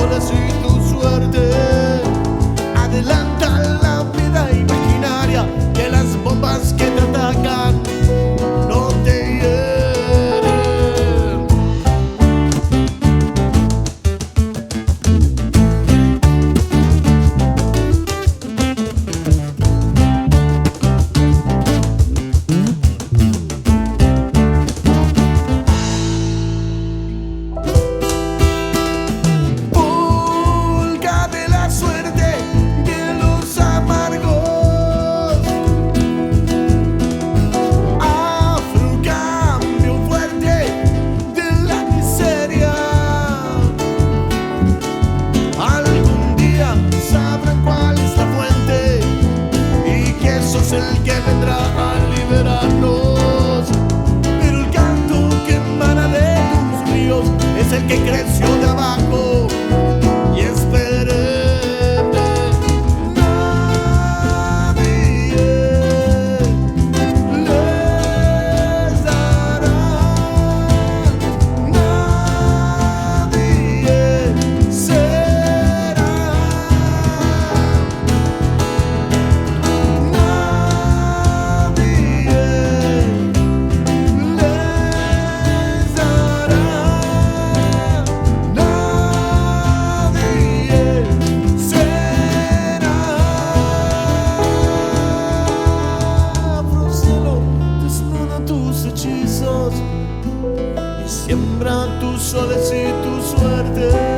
soles y tu suerte. Adelanta la vida imaginaria, que las bombas que te atacan no te hieren. Pulga de la suerte de los amargos, afrocambio fuerte de la miseria. Algún día sabrán cuál es la fuente y que sos el que vendrá a liberarnos. Pero el canto que emana de tus ríos es el que creció de abajo y es perenne. Nadie les dará, nadie será, nadie les dará, nadie será. Afrocielo, desnuda tus hechizos y siembra tus soles y tu suerte.